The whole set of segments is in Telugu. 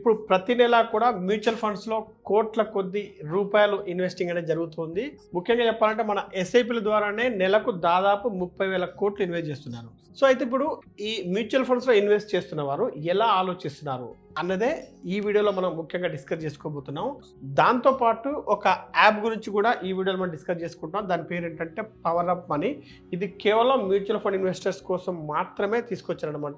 ఇప్పుడు ప్రతి నెల కూడా మ్యూచువల్ ఫండ్స్లో కోట్ల కొద్ది రూపాయలు ఇన్వెస్టింగ్ అనేది జరుగుతుంది. ముఖ్యంగా చెప్పాలంటే మన ఎస్ఐపిల ద్వారానే నెలకు దాదాపు 30,000 కోట్లు ఇన్వెస్ట్ చేస్తున్నారు. సో అయితే ఇప్పుడు ఈ మ్యూచువల్ ఫండ్స్లో ఇన్వెస్ట్ చేస్తున్న వారు ఎలా ఆలోచిస్తున్నారు అన్నదే ఈ వీడియోలో మనం ముఖ్యంగా డిస్కస్ చేసుకోబోతున్నాం. దాంతోపాటు ఒక యాప్ గురించి కూడా ఈ వీడియోలో మనం డిస్కస్ చేసుకుంటున్నాం. దాని పేరు ఏంటంటే పవర్ అప్ మనీ. ఇది కేవలం మ్యూచువల్ ఫండ్ ఇన్వెస్టర్స్ కోసం మాత్రమే తీసుకొచ్చారనమాట.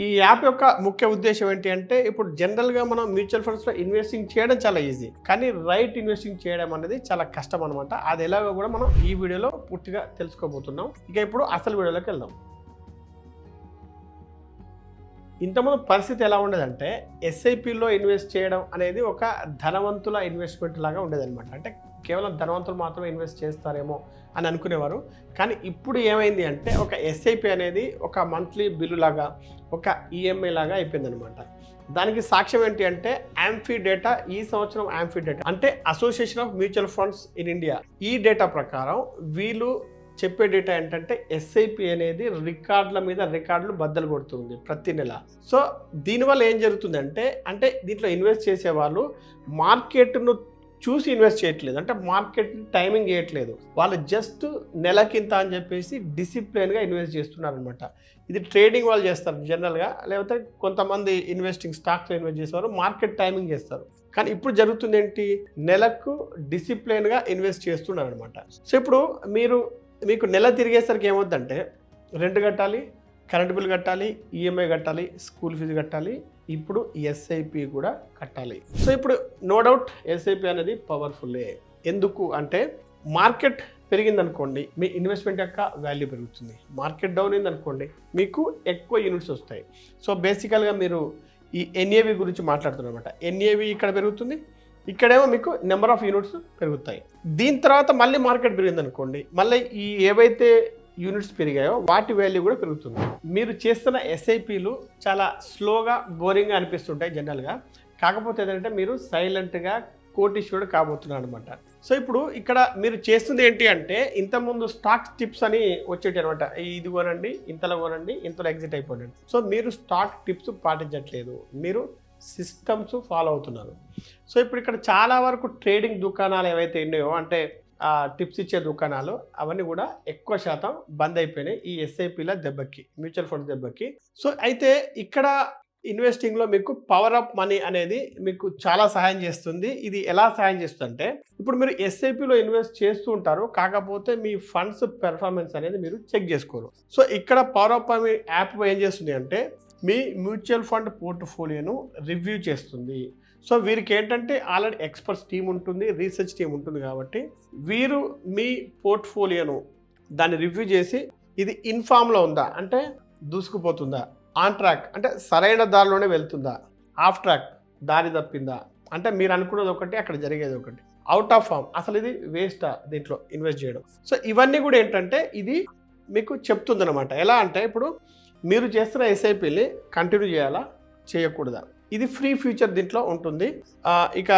ఈ యాప్ యొక్క ముఖ్య ఉద్దేశం ఏంటి అంటే ఇప్పుడు జనరల్గా మనం మ్యూచువల్ ఫండ్స్లో ఇన్వెస్టింగ్ చేయడం చాలా ఈజీ, కానీ రైట్ ఇన్వెస్టింగ్ చేయడం అనేది చాలా కష్టం అనమాట. అది ఎలాగో కూడా మనం ఈ వీడియోలో పూర్తిగా తెలుసుకోబోతున్నాం. ఇక ఇప్పుడు అసలు వీడియోలోకి వెళ్దాం. ఇంతకుముందు పరిస్థితి ఎలా ఉండేదంటే ఎస్ఐపిలో ఇన్వెస్ట్ చేయడం అనేది ఒక ధనవంతుల ఇన్వెస్ట్మెంట్ లాగా ఉండేదన్నమాట. అంటే కేవలం ధనవంతులు మాత్రమే ఇన్వెస్ట్ చేస్తారేమో అని అనుకునేవారు. కానీ ఇప్పుడు ఏమైంది అంటే ఒక ఎస్ఐపి అనేది ఒక మంత్లీ బిల్లు లాగా, ఒక ఈఎంఐ లాగా అయిపోయిందనమాట. దానికి సాక్ష్యం ఏంటి అంటే యాంఫీ డేటా. ఈ సంవత్సరం యాంఫీ డేటా అంటే association of mutual funds in India, ఈ డేటా ప్రకారం వీళ్ళు చెప్పే డేటా ఏంటంటే ఎస్ఐపి అనేది రికార్డుల మీద రికార్డులు బద్దలు కొడుతుంది ప్రతి నెల. సో దీనివల్ల ఏం జరుగుతుందంటే అంటే దీంట్లో ఇన్వెస్ట్ చేసే వాళ్ళు మార్కెట్ను చూసి ఇన్వెస్ట్ చేయట్లేదు, అంటే మార్కెట్ టైమింగ్ చేయట్లేదు. వాళ్ళు జస్ట్ నెలకింత అని చెప్పేసి డిసిప్లిన్గా ఇన్వెస్ట్ చేస్తున్నారనమాట. ఇది ట్రేడింగ్ వాళ్ళు చేస్తారు జనరల్గా, లేకపోతే కొంతమంది ఇన్వెస్టింగ్ స్టాక్స్లో ఇన్వెస్ట్ చేసేవారు మార్కెట్ టైమింగ్ చేస్తారు. కానీ ఇప్పుడు జరుగుతుంది ఏంటి, నెలకు డిసిప్లిన్గా ఇన్వెస్ట్ చేస్తున్నారు అనమాట. సో ఇప్పుడు మీకు నెల తిరిగేసరికి ఏమవుతుందంటే రెంట్ కట్టాలి, కరెంట్ బిల్ కట్టాలి, ఈఎంఐ కట్టాలి, స్కూల్ ఫీజు కట్టాలి, ఇప్పుడు ఎస్ఐపి కూడా కట్టాలి. సో ఇప్పుడు నో డౌట్ ఎస్ఐపి అనేది పవర్ఫుల్లే. ఎందుకు అంటే మార్కెట్ పెరిగిందనుకోండి మీ ఇన్వెస్ట్మెంట్ యొక్క వాల్యూ పెరుగుతుంది, మార్కెట్ డౌన్ అయిందనుకోండి మీకు ఎక్కువ యూనిట్స్ వస్తాయి. సో బేసికల్గా మీరు ఈ ఎన్ఏవి గురించి మాట్లాడుతున్నారు అనమాట. ఎన్ఏవి ఇక్కడ పెరుగుతుంది, ఇక్కడేమో మీకు నెంబర్ ఆఫ్ యూనిట్స్ పెరుగుతాయి. దీని తర్వాత మళ్ళీ మార్కెట్ పెరిగింది అనుకోండి, మళ్ళీ ఈ ఏవైతే యూనిట్స్ పెరిగాయో వాటి వాల్యూ కూడా పెరుగుతుంది. మీరు చేస్తున్న ఎస్ఐపిలు చాలా స్లోగా బోరింగ్గా అనిపిస్తుంటాయి జనరల్గా. కాకపోతే ఏంటంటే మీరు సైలెంట్గా కోటీశ్వరుడు కాబోతున్నారు అనమాట. సో ఇప్పుడు ఇక్కడ మీరు చేస్తుంది ఏంటి అంటే ఇంతకుముందు స్టాక్ టిప్స్ అని వచ్చేటి అనమాట. ఇది కొనండి, ఇంతలో కొనండి, ఇంతలో ఎగ్జిట్ అయిపోండి. సో మీరు స్టాక్ టిప్స్ పాటించట్లేదు, మీరు సిస్టమ్స్ ఫాలో అవుతున్నారు. సో ఇప్పుడు ఇక్కడ చాలా వరకు ట్రేడింగ్ దుకాణాలు ఏవైతే ఉన్నాయో అంటే టిప్స్ ఇచ్చే దుకాణాలు అవన్నీ కూడా ఎక్కువ శాతం బంద్ అయిపోయినాయి ఈ ఎస్ఐపిల దెబ్బకి, మ్యూచువల్ ఫండ్ దెబ్బకి. సో అయితే ఇక్కడ ఇన్వెస్టింగ్లో మీకు పవర్ అప్ మనీ అనేది మీకు చాలా సహాయం చేస్తుంది. ఇది ఎలా సహాయం చేస్తుందంటే ఇప్పుడు మీరు ఎస్ఐపిలో ఇన్వెస్ట్ చేస్తూ ఉంటారు, కాకపోతే మీ ఫండ్స్ పెర్ఫార్మెన్స్ అనేది మీరు చెక్ చేసుకోరు. సో ఇక్కడ పవర్ అప్ మనీ యాప్ ఏం చేస్తుంది అంటే మీ మ్యూచువల్ ఫండ్ పోర్ట్ఫోలియోను రివ్యూ చేస్తుంది. సో వీరికి ఏంటంటే ఆల్రెడీ ఎక్స్పర్ట్స్ టీమ్ ఉంటుంది, రీసెర్చ్ టీమ్ ఉంటుంది, కాబట్టి వీరు మీ పోర్ట్ఫోలియోను దాన్ని రివ్యూ చేసి ఇది ఇన్ఫామ్లో ఉందా అంటే దూసుకుపోతుందా, ఆన్ ట్రాక్ అంటే సరైన దారిలోనే వెళ్తుందా, ఆఫ్ ట్రాక్ దారి తప్పిందా అంటే మీరు అనుకున్నది ఒకటి అక్కడ జరిగేది ఒకటి, అవుట్ ఆఫ్ ఫామ్ అసలు ఇది వేస్టా దీంట్లో ఇన్వెస్ట్ చేయడం. సో ఇవన్నీ కూడా ఏంటంటే ఇది మీకు చెప్తుందన్నమాట. ఎలా అంటే ఇప్పుడు మీరు చేస్తున్న ఎస్ఐపిని కంటిన్యూ చేయాలా చేయకూడదా, ఇది ఫ్రీ ఫ్యూచర్ దీంట్లో ఉంటుంది. ఇక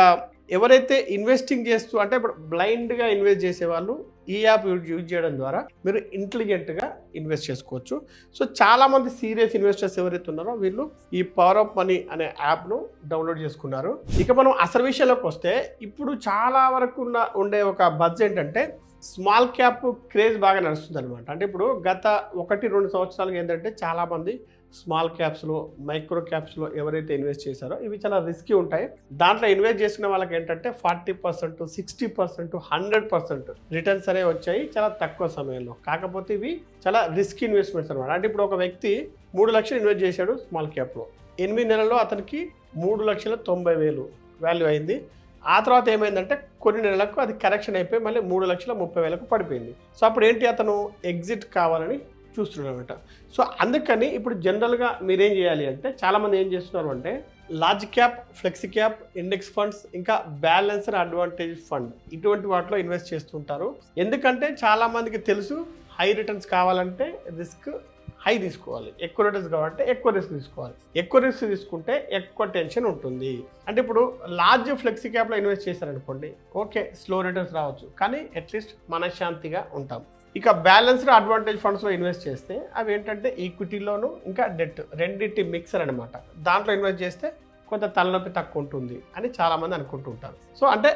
ఎవరైతే ఇన్వెస్టింగ్ చేస్తూ అంటే ఇప్పుడు బ్లైండ్గా ఇన్వెస్ట్ చేసేవాళ్ళు ఈ యాప్ యూజ్ చేయడం ద్వారా మీరు ఇంటెలిజెంట్గా ఇన్వెస్ట్ చేసుకోవచ్చు. సో చాలామంది సీరియస్ ఇన్వెస్టర్స్ ఎవరైతే ఉన్నారో వీళ్ళు ఈ పవర్ ఆఫ్ మనీ అనే యాప్ను డౌన్లోడ్ చేసుకున్నారు. ఇక మనం అసలు విషయంలోకి వస్తే ఇప్పుడు చాలా వరకు ఉండే ఒక బజ్ ఏంటంటే స్మాల్ క్యాప్ క్రేజ్ బాగా నడుస్తుంది అనమాట. అంటే ఇప్పుడు గత 1-2 సంవత్సరాలుగా ఏంటంటే చాలామంది స్మాల్ క్యాప్స్లో, మైక్రో క్యాప్స్లో ఎవరైతే ఇన్వెస్ట్ చేశారో ఇవి చాలా రిస్కీ ఉంటాయి. దాంట్లో ఇన్వెస్ట్ చేసుకునే వాళ్ళకి ఏంటంటే 40%, 60%, 100% రిటర్న్స్ అనేవి వచ్చాయి చాలా తక్కువ సమయంలో. కాకపోతే ఇవి చాలా రిస్కీ ఇన్వెస్ట్మెంట్స్ అనమాట. అంటే ఇప్పుడు ఒక వ్యక్తి 3 లక్షలు ఇన్వెస్ట్ చేశాడు స్మాల్ క్యాప్లో, 8 నెలల్లో అతనికి 3,90,000 వాల్యూ అయింది. ఆ తర్వాత ఏమైందంటే కొన్ని నెలలకు అది కరెక్షన్ అయిపోయి మళ్ళీ 3,30,000 పడిపోయింది. సో అప్పుడు ఏంటి, అతను ఎగ్జిట్ కావాలని చూస్తున్నాడు అనమాట. సో అందుకని ఇప్పుడు జనరల్గా మీరేం చేయాలి అంటే చాలామంది ఏం చేస్తున్నారు అంటే large cap, flexi cap, index funds, ఇంకా బ్యాలెన్స్డ్ అడ్వాంటేజ్ ఫండ్ ఇటువంటి వాటిలో ఇన్వెస్ట్ చేస్తుంటారు. ఎందుకంటే చాలామందికి తెలుసు హై రిటర్న్స్ కావాలంటే రిస్క్ హై తీసుకోవాలి, ఎక్కువ రిటర్న్స్ కావాలంటే ఎక్కువ రిస్క్ తీసుకోవాలి. ఎక్కువ రిస్క్ తీసుకుంటే ఎక్కువ టెన్షన్ ఉంటుంది. అంటే ఇప్పుడు లార్జ్ ఫ్లెక్సీ క్యాప్లో ఇన్వెస్ట్ చేశారనుకోండి, ఓకే స్లో రిటర్న్స్ రావచ్చు, కానీ అట్లీస్ట్ మనశ్శాంతిగా ఉంటాం. ఇక బ్యాలెన్స్డ్ అడ్వాంటేజ్ ఫండ్స్లో ఇన్వెస్ట్ చేస్తే అవి ఏంటంటే ఈక్విటీలోను ఇంకా డెట్ రెండింటి మిక్సర్ అనమాట. దాంట్లో ఇన్వెస్ట్ చేస్తే కొంత తలనొప్పి తక్కువ ఉంటుంది అని చాలామంది అనుకుంటూ ఉంటారు. సో అంటే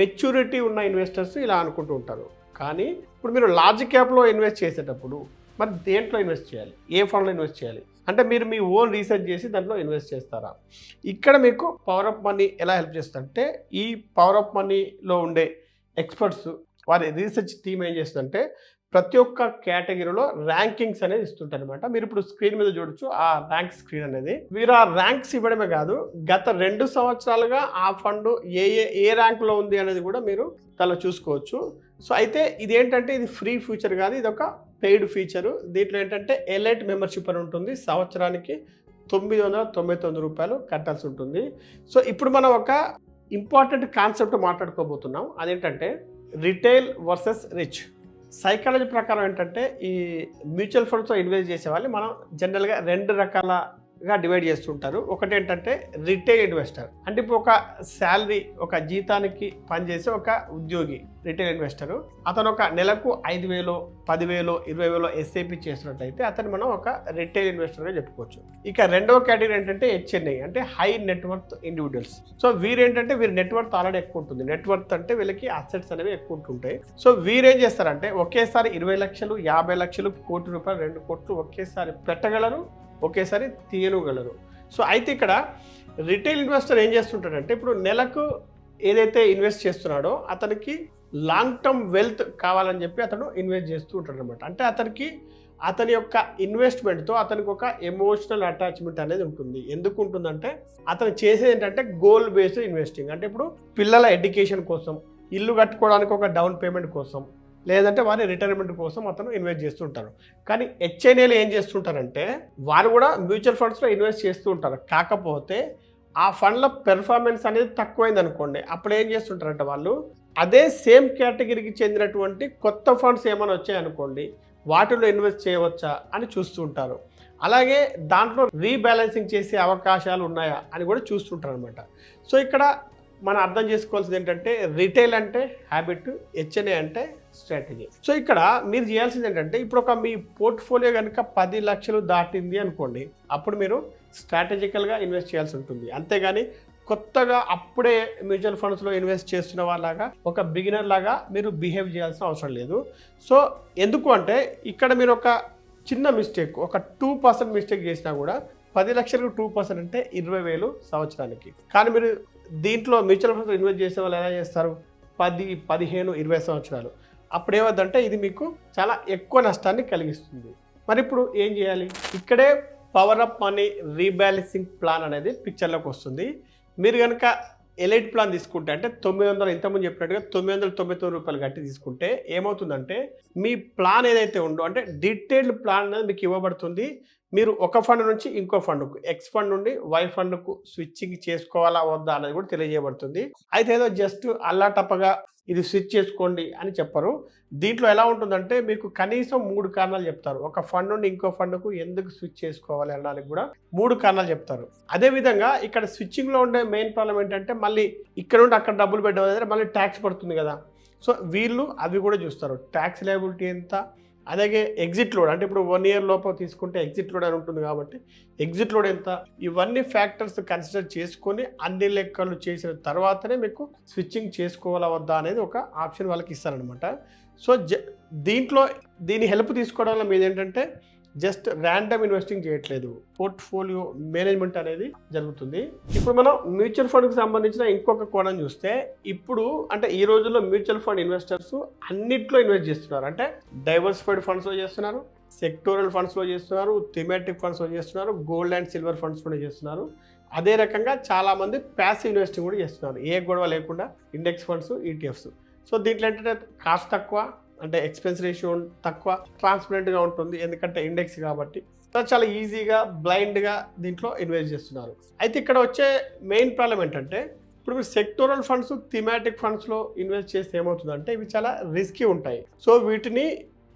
మెచ్యూరిటీ ఉన్న ఇన్వెస్టర్స్ ఇలా అనుకుంటూ ఉంటారు. కానీ ఇప్పుడు మీరు లార్జ్ క్యాప్లో ఇన్వెస్ట్ చేసేటప్పుడు మరి దేంట్లో ఇన్వెస్ట్ చేయాలి, ఏ ఫండ్లో ఇన్వెస్ట్ చేయాలి అంటే మీరు మీ ఓన్ రీసెర్చ్ చేసి దాంట్లో ఇన్వెస్ట్ చేస్తారా? ఇక్కడ మీకు పవర్ ఆఫ్ మనీ ఎలా హెల్ప్ చేస్తుందంటే, ఈ పవర్ ఆఫ్ మనీలో ఉండే ఎక్స్పర్ట్స్ వారి రీసెర్చ్ టీమ్ ఏం చేస్తుందంటే ప్రతి ఒక్క కేటగిరీలో ర్యాంకింగ్స్ అనేది ఇస్తుంటారు అనమాట. మీరు ఇప్పుడు స్క్రీన్ మీద చూడొచ్చు ఆ ర్యాంక్ స్క్రీన్ అనేది. వీరు ఆ ర్యాంక్స్ ఇవ్వడమే కాదు, గత 2 సంవత్సరాలుగా ఆ ఫండ్ ఏ ర్యాంక్లో ఉంది అనేది కూడా మీరు దానిలో చూసుకోవచ్చు. సో అయితే ఇదేంటంటే ఇది ఫ్రీ ఫీచర్ కాదు, ఇది ఒక పెయిడ్ ఫీచరు. దీంట్లో ఏంటంటే ఎలైట్ మెంబర్షిప్ అని ఉంటుంది. సంవత్సరానికి 999 రూపాయలు కట్టాల్సి ఉంటుంది. సో ఇప్పుడు మనం ఒక ఇంపార్టెంట్ కాన్సెప్ట్ మాట్లాడుకోబోతున్నాం. అదేంటంటే రిటైల్ వర్సెస్ రిచ్. సైకాలజీ ప్రకారం ఏంటంటే ఈ మ్యూచువల్ ఫండ్స్లో ఇన్వెస్ట్ చేసే వాళ్ళు మనం జనరల్గా 2 రకాలుగా డివైడ్ చేస్తుంటారు. ఒకటి ఏంటంటే రిటైల్ ఇన్వెస్టర్, అంటే ఇప్పుడు ఒక శాలరీ ఒక జీతానికి పనిచేసే ఒక ఉద్యోగి రిటైల్ ఇన్వెస్టరు. అతను ఒక నెలకు 5,000, 10,000, 20,000 ఎస్ఐపి చేసినట్లయితే అతను మనం ఒక రిటైల్ ఇన్వెస్టర్గా చెప్పుకోవచ్చు. ఇక రెండవ కేటగిరీ ఏంటంటే హెచ్ఎన్ఐ, అంటే హై నెట్వర్త్ ఇండివిజువల్స్. సో వీరేంటంటే వీరి నెట్వర్త్ ఆల్రెడీ ఎక్కువ ఉంటుంది. నెట్వర్త్ అంటే వీళ్ళకి అసెట్స్ అనేవి ఎక్కువ ఉంటుంటాయి. సో వీరేం చేస్తారంటే ఒకేసారి 20 లక్షలు, 50 లక్షలు, కోటి రూపాయలు, 2 కోట్లు ఒకేసారి పెట్టగలరు, ఒకేసారి తీయగలరు. సో అయితే ఇక్కడ రిటైల్ ఇన్వెస్టర్ ఏం చేస్తుంటాడంటే ఇప్పుడు నెలకు ఏదైతే ఇన్వెస్ట్ చేస్తున్నాడో అతనికి లాంగ్ టర్మ్ వెల్త్ కావాలని చెప్పి అతను ఇన్వెస్ట్ చేస్తూ ఉంటాడు అనమాట. అంటే అతని యొక్క ఇన్వెస్ట్మెంట్తో అతనికి ఒక ఎమోషనల్ అటాచ్మెంట్ అనేది ఉంటుంది. ఎందుకు ఉంటుందంటే అతను చేసేది ఏంటంటే గోల్ బేస్డ్ ఇన్వెస్టింగ్. అంటే ఇప్పుడు పిల్లల ఎడ్యుకేషన్ కోసం, ఇల్లు కట్టుకోవడానికి ఒక డౌన్ పేమెంట్ కోసం, లేదంటే వారి రిటైర్మెంట్ కోసం అతను ఇన్వెస్ట్ చేస్తుంటారు. కానీ హెచ్ఎన్ఏలు ఏం చేస్తుంటారంటే వారు కూడా మ్యూచువల్ ఫండ్స్లో ఇన్వెస్ట్ చేస్తూ ఉంటారు. కాకపోతే ఆ ఫండ్ల పెర్ఫార్మెన్స్ అనేది తక్కువైంది అనుకోండి, అప్పుడు ఏం చేస్తుంటారంటే వాళ్ళు అదే సేమ్ కేటగిరీకి చెందినటువంటి కొత్త ఫండ్స్ ఏమైనా వచ్చాయనుకోండి, వాటిలో ఇన్వెస్ట్ చేయవచ్చా అని చూస్తూ ఉంటారు. అలాగే దాంట్లో రీబ్యాలెన్సింగ్ చేసే అవకాశాలు ఉన్నాయా అని కూడా చూస్తుంటారు అనమాట. సో ఇక్కడ మనం అర్థం చేసుకోవాల్సింది ఏంటంటే రిటైల్ అంటే హ్యాబిట్, హెచ్ఎన్ఏ అంటే స్ట్రాటజీ. సో ఇక్కడ మీరు చేయాల్సింది ఏంటంటే ఇప్పుడు ఒక మీ పోర్ట్ఫోలియో కనుక 10 లక్షలు దాటింది అనుకోండి, అప్పుడు మీరు స్ట్రాటజికల్గా ఇన్వెస్ట్ చేయాల్సి ఉంటుంది. అంతేగాని కొత్తగా అప్పుడే మ్యూచువల్ ఫండ్స్లో ఇన్వెస్ట్ చేస్తున్న వాళ్ళలాగా ఒక బిగినర్ లాగా మీరు బిహేవ్ చేయాల్సిన అవసరం లేదు. సో ఎందుకు అంటే ఇక్కడ మీరు ఒక చిన్న మిస్టేక్, ఒక 2% మిస్టేక్ చేసినా కూడా 10 లక్షలకు 2% అంటే 20,000 సంవత్సరానికి. కానీ మీరు దీంట్లో మ్యూచువల్ ఫండ్స్లో ఇన్వెస్ట్ చేసే వాళ్ళు ఎలా చేస్తారు, 10, 15, 20 సంవత్సరాలు. అప్పుడు ఏమవుతుందంటే ఇది మీకు చాలా ఎక్కువ నష్టాన్ని కలిగిస్తుంది. మరి ఇప్పుడు ఏం చేయాలి? ఇక్కడే power of money rebalancing plan అనేది పిక్చర్లోకి వస్తుంది. మీరు కనుక ఎలైట్ ప్లాన్ తీసుకుంటే అంటే 900, ఇంతకుముందు చెప్పినట్టుగా 999 రూపాయలు కట్టి తీసుకుంటే ఏమవుతుందంటే మీ ప్లాన్ ఏదైతే ఉందో అంటే డీటెయిల్డ్ ప్లాన్ అనేది మీకు ఇవ్వబడుతుంది. మీరు ఒక ఫండ్ నుంచి ఇంకో ఫండ్కు, ఎక్స్ ఫండ్ నుండి వై ఫండ్కు స్విచ్చింగ్ చేసుకోవాలా వద్దా అనేది కూడా తెలియజేయబడుతుంది. అయితే ఏదో జస్ట్ అల్లాటప్పగా ఇది స్విచ్ చేసుకోండి అని చెప్పరు. దీంట్లో ఎలా ఉంటుందంటే మీకు కనీసం 3 కారణాలు చెప్తారు. ఒక ఫండ్ నుండి ఇంకో ఫండ్కు ఎందుకు స్విచ్ చేసుకోవాలి అనడానికి కూడా 3 కారణాలు చెప్తారు. అదేవిధంగా ఇక్కడ స్విచ్చింగ్లో ఉండే మెయిన్ ప్రాబ్లం ఏంటంటే మళ్ళీ ఇక్కడ నుండి అక్కడ డబ్బులు పెట్టడం దగ్గర మళ్ళీ ట్యాక్స్ పడుతుంది కదా. సో వీళ్ళు అవి కూడా చూస్తారు, ట్యాక్స్ లయబిలిటీ ఎంత, అలాగే ఎగ్జిట్ లోడ్, అంటే ఇప్పుడు 1 ఇయర్ లోపు తీసుకుంటే ఎగ్జిట్ లోడ్ అని ఉంటుంది కాబట్టి ఎగ్జిట్ లోడ్ ఎంత, ఇవన్నీ ఫ్యాక్టర్స్ కన్సిడర్ చేసుకొని అన్ని లెక్కలు చేసిన తర్వాతనే మీకు స్విచ్చింగ్ చేసుకోవాలా వద్దా అనేది ఒక ఆప్షన్ వాళ్ళకి ఇస్తారనమాట. సో దీని హెల్ప్ తీసుకోవడం వల్ల మీద ఏంటంటే జస్ట్ ర్యాండమ్ ఇన్వెస్టింగ్ చేయట్లేదు, పోర్ట్ఫోలియో మేనేజ్మెంట్ అనేది జరుగుతుంది. ఇప్పుడు మనం మ్యూచువల్ ఫండ్కి సంబంధించిన ఇంకొక కోణం చూస్తే ఇప్పుడు అంటే ఈ రోజుల్లో మ్యూచువల్ ఫండ్ ఇన్వెస్టర్స్ అన్నిట్లో ఇన్వెస్ట్ చేస్తున్నారు. అంటే డైవర్సిఫైడ్ ఫండ్స్లో చేస్తున్నారు, సెక్టోరల్ ఫండ్స్లో చేస్తున్నారు, థీమాటిక్ ఫండ్స్లో చేస్తున్నారు, గోల్డ్ అండ్ సిల్వర్ ఫండ్స్లో చేస్తున్నారు. అదే రకంగా చాలామంది ప్యాసివ్ ఇన్వెస్టింగ్ కూడా చేస్తున్నారు, ఏ గొడవ లేకుండా ఇండెక్స్ ఫండ్స్, ఈటీఎఫ్స్. సో దీంట్లో ఏంటంటే కాస్ట్ తక్కువ, అంటే ఎక్స్పెన్స్ రేషియో తక్కువ, ట్రాన్స్పరెంట్గా ఉంటుంది ఎందుకంటే ఇండెక్స్ కాబట్టి. చాలా ఈజీగా బ్లైండ్గా దీంట్లో ఇన్వెస్ట్ చేస్తున్నారు. అయితే ఇక్కడ వచ్చే మెయిన్ ప్రాబ్లం ఏంటంటే ఇప్పుడు మీరు సెక్టోరల్ ఫండ్స్, థీమాటిక్ ఫండ్స్లో ఇన్వెస్ట్ చేస్తే ఏమవుతుందంటే ఇవి చాలా రిస్కీ ఉంటాయి. సో వీటిని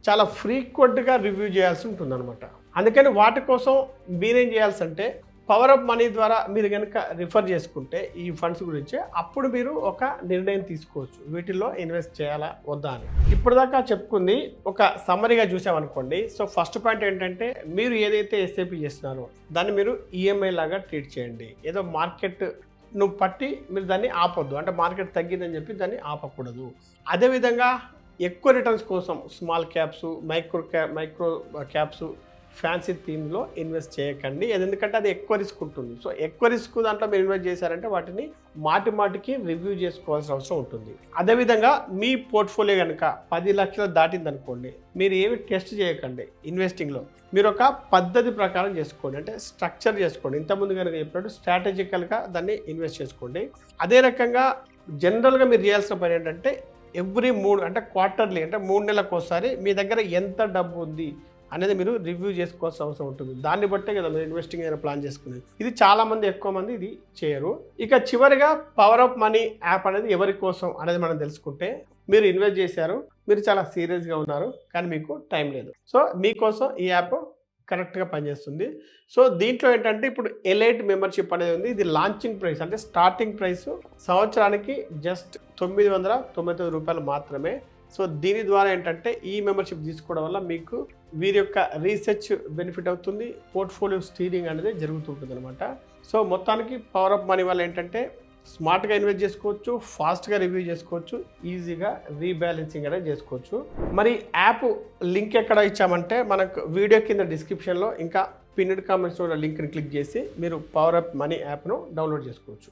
చాలా ఫ్రీక్వెంట్గా రివ్యూ చేయాల్సి ఉంటుంది అనమాట. అందుకని వాటి కోసం మీరేం చేయాల్సి అంటే పవర్ అప్ మనీ ద్వారా మీరు కనుక రిఫర్ చేసుకుంటే ఈ ఫండ్స్ గురించి అప్పుడు మీరు ఒక నిర్ణయం తీసుకోవచ్చు వీటిల్లో ఇన్వెస్ట్ చేయాలా వద్దా అని. ఇప్పటిదాకా చెప్పుకుంది ఒక సమ్మరీగా చూసామనుకోండి. సో ఫస్ట్ పాయింట్ ఏంటంటే మీరు ఏదైతే ఎస్ఐపి చేస్తున్నారో దాన్ని మీరు ఈఎంఐ లాగా ట్రీట్ చేయండి. ఏదో మార్కెట్ నువ్వు పట్టి మీరు దాన్ని ఆపొద్దు, అంటే మార్కెట్ తగ్గిందని చెప్పి దాన్ని ఆపకూడదు. అదేవిధంగా ఎక్కువ రిటర్న్స్ కోసం small caps, micro caps, fancy థీమ్లో ఇన్వెస్ట్ చేయకండి. ఎందుకంటే అది ఎక్కువ రిస్క్ ఉంటుంది. సో ఎక్కువ రిస్క్ దాంట్లో మీరు ఇన్వెస్ట్ చేశారంటే వాటిని మాటికి రివ్యూ చేసుకోవాల్సిన అవసరం ఉంటుంది. అదేవిధంగా మీ పోర్ట్ఫోలియో కనుక 10 లక్షలు దాటింది అనుకోండి, మీరు ఏమి టెస్ట్ చేయకండి. ఇన్వెస్టింగ్లో మీరు ఒక పద్ధతి ప్రకారం చేసుకోండి, అంటే స్ట్రక్చర్ చేసుకోండి. ఇంతకుముందు కనుక చెప్పినట్టు స్ట్రాటజికల్గా దాన్ని ఇన్వెస్ట్ చేసుకోండి. అదే రకంగా జనరల్గా మీరు చేయాల్సిన పని ఏంటంటే ఎవ్రీ 3 అంటే క్వార్టర్లీ, అంటే 3 నెలలకు ఒకసారి మీ దగ్గర ఎంత డబ్బు ఉంది అనేది మీరు రివ్యూ చేసుకోవాల్సిన అవసరం ఉంటుంది. దాన్ని బట్టే కదా మీరు ఇన్వెస్టింగ్ అయినా ప్లాన్ చేసుకునేది. ఇది చాలామంది ఎక్కువ మంది ఇది చేయరు. ఇక చివరిగా పవర్ ఆఫ్ మనీ యాప్ అనేది ఎవరి కోసం అనేది మనం తెలుసుకుంటే, మీరు ఇన్వెస్ట్ చేశారు, మీరు చాలా సీరియస్గా ఉన్నారు, కానీ మీకు టైం లేదు. సో మీకోసం ఈ యాప్ కరెక్ట్గా పనిచేస్తుంది. సో దీంట్లో ఏంటంటే ఇప్పుడు ఎలైట్ మెంబర్షిప్ అనేది ఉంది. ఇది లాంచింగ్ ప్రైస్, అంటే స్టార్టింగ్ ప్రైస్ సంవత్సరానికి జస్ట్ $999 మాత్రమే. సో దీని ద్వారా ఏంటంటే ఈ మెంబర్షిప్ తీసుకోవడం వల్ల మీకు వీరి యొక్క రీసెర్చ్ బెనిఫిట్ అవుతుంది, పోర్ట్ఫోలియో స్టీరింగ్ అనేది జరుగుతుంటుంది అనమాట. సో మొత్తానికి పవర్ ఆఫ్ మనీ వల్ల ఏంటంటే స్మార్ట్గా ఇన్వెస్ట్ చేసుకోవచ్చు, ఫాస్ట్గా రివ్యూ చేసుకోవచ్చు, ఈజీగా రీబ్యాలెన్సింగ్ అనేది చేసుకోవచ్చు. మరి యాప్ లింక్ ఎక్కడ ఇచ్చామంటే మనకు వీడియో కింద డిస్క్రిప్షన్లో ఇంకా పిన్డ్ కామెంట్స్లో లింక్ని క్లిక్ చేసి మీరు పవర్ ఆఫ్ మనీ యాప్ను డౌన్లోడ్ చేసుకోవచ్చు.